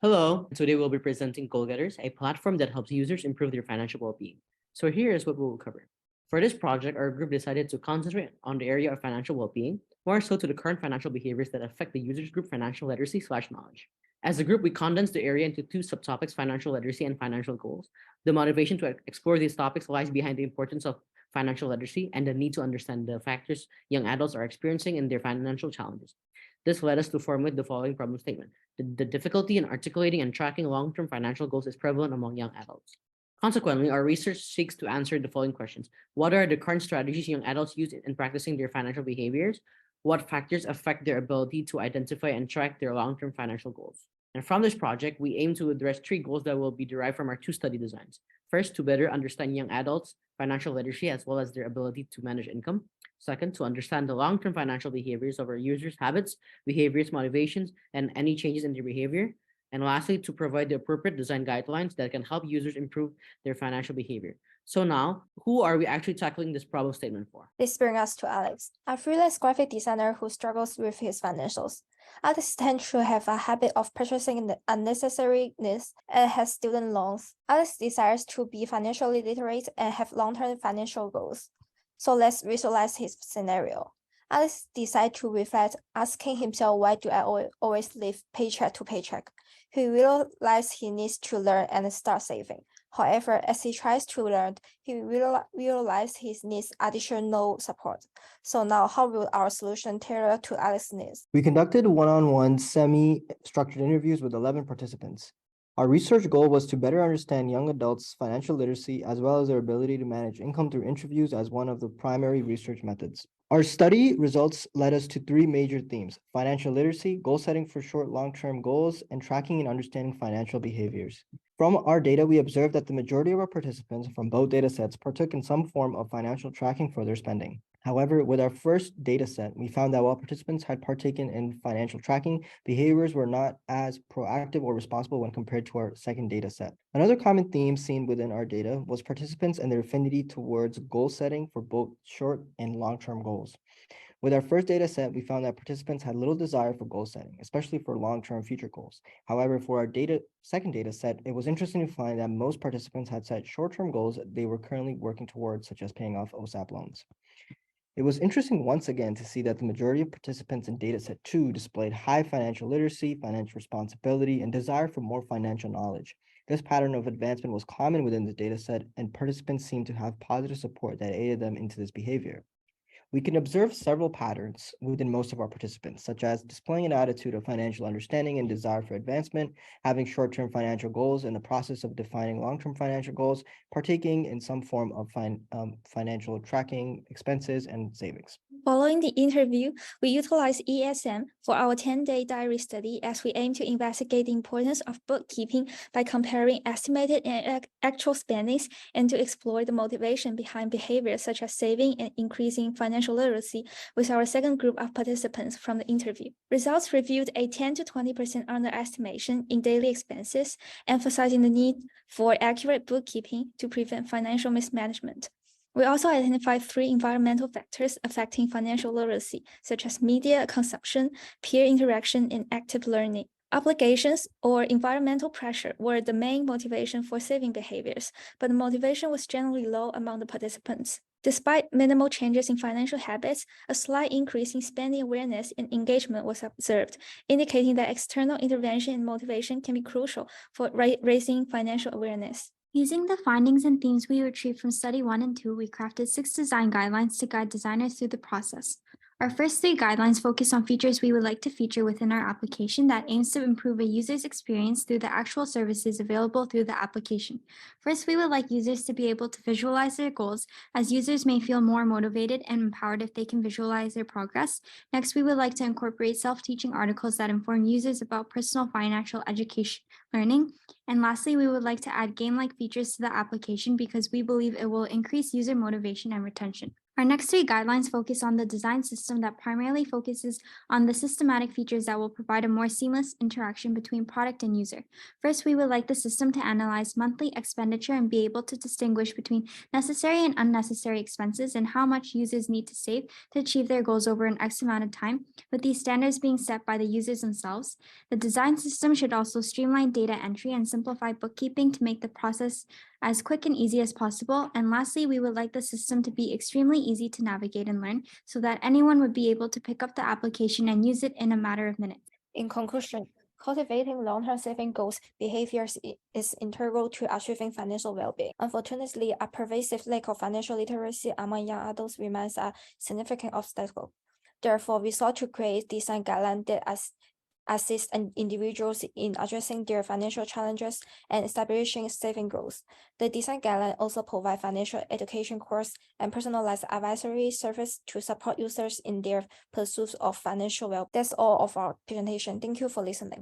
Hello, today we'll be presenting Goal Getters, a platform that helps users improve their financial well-being. So here's what we'll cover. For this project, our group decided to concentrate on the area of financial well-being, more so to the current financial behaviors that affect the user's group financial literacy/knowledge. As a group, we condensed the area into two subtopics, financial literacy and financial goals. The motivation to explore these topics lies behind the importance of financial literacy and the need to understand the factors young adults are experiencing in their financial challenges. This led us to formulate the following problem statement. The difficulty in articulating and tracking long-term financial goals is prevalent among young adults. Consequently, our research seeks to answer the following questions. What are the current strategies young adults use in practicing their financial behaviors? What factors affect their ability to identify and track their long-term financial goals? And from this project, we aim to address three goals that will be derived from our two study designs. First, to better understand young adults' financial literacy as well as their ability to manage income. Second, to understand the long-term financial behaviors of our users' habits, behaviors, motivations, and any changes in their behavior. And lastly, to provide the appropriate design guidelines that can help users improve their financial behavior. So now, who are we actually tackling this problem statement for? This brings us to Alex, a freelance graphic designer who struggles with his financials. Alex tends to have a habit of purchasing the unnecessary needs and has student loans. Alex desires to be financially literate and have long-term financial goals. So let's visualize his scenario. Alex decides to reflect, asking himself, why do I always live paycheck to paycheck? He realizes he needs to learn and start saving. However, as he tries to learn, he realizes he needs additional support. So now, how will our solution tailor to Alex's needs? We conducted one-on-one semi-structured interviews with 11 participants. Our research goal was to better understand young adults' financial literacy as well as their ability to manage income through interviews as one of the primary research methods. Our study results led us to three major themes: financial literacy, goal setting for short, long-term goals, and tracking and understanding financial behaviors. From our data, we observed that the majority of our participants from both data sets partook in some form of financial tracking for their spending. However, with our first data set, we found that while participants had partaken in financial tracking, behaviors were not as proactive or responsible when compared to our second data set. Another common theme seen within our data was participants and their affinity towards goal setting for both short and long-term goals. With our first data set, we found that participants had little desire for goal setting, especially for long-term future goals. However, for our second data set, it was interesting to find that most participants had set short-term goals they were currently working towards, such as paying off OSAP loans. It was interesting once again to see that the majority of participants in dataset 2 displayed high financial literacy, financial responsibility, and desire for more financial knowledge. This pattern of advancement was common within the dataset, and participants seemed to have positive support that aided them into this behavior. We can observe several patterns within most of our participants, such as displaying an attitude of financial understanding and desire for advancement, having short-term financial goals in the process of defining long-term financial goals, partaking in some form of financial tracking expenses and savings. Following the interview, we utilized ESM for our 10-day diary study as we aim to investigate the importance of bookkeeping by comparing estimated and actual spendings and to explore the motivation behind behaviors such as saving and increasing financial literacy with our second group of participants from the interview. Results revealed a 10 to 20% underestimation in daily expenses, emphasizing the need for accurate bookkeeping to prevent financial mismanagement. We also identified three environmental factors affecting financial literacy, such as media consumption, peer interaction, and active learning. Obligations or environmental pressure were the main motivation for saving behaviors, but the motivation was generally low among the participants. Despite minimal changes in financial habits, a slight increase in spending awareness and engagement was observed, indicating that external intervention and motivation can be crucial for raising financial awareness. Using the findings and themes we retrieved from Study 1 and 2, we crafted 6 design guidelines to guide designers through the process. Our first 3 guidelines focus on features we would like to feature within our application that aims to improve a user's experience through the actual services available through the application. First, we would like users to be able to visualize their goals, as users may feel more motivated and empowered if they can visualize their progress. Next, we would like to incorporate self-teaching articles that inform users about personal financial education learning. And lastly, we would like to add game-like features to the application because we believe it will increase user motivation and retention. Our next three guidelines focus on the design system that primarily focuses on the systematic features that will provide a more seamless interaction between product and user. First, we would like the system to analyze monthly expenditure and be able to distinguish between necessary and unnecessary expenses and how much users need to save to achieve their goals over an X amount of time, with these standards being set by the users themselves. The design system should also streamline data entry and simplify bookkeeping to make the process as quick and easy as possible. And lastly, we would like the system to be extremely easy to navigate and learn so that anyone would be able to pick up the application and use it in a matter of minutes. In conclusion, cultivating long-term saving goals behaviors is integral to achieving financial well-being. Unfortunately, a pervasive lack of financial literacy among young adults remains a significant obstacle. Therefore, we sought to create design guidelines that assist individuals in addressing their financial challenges and establishing saving goals. The design guidelines also provide financial education course and personalized advisory service to support users in their pursuit of financial well. That's all of our presentation. Thank you for listening.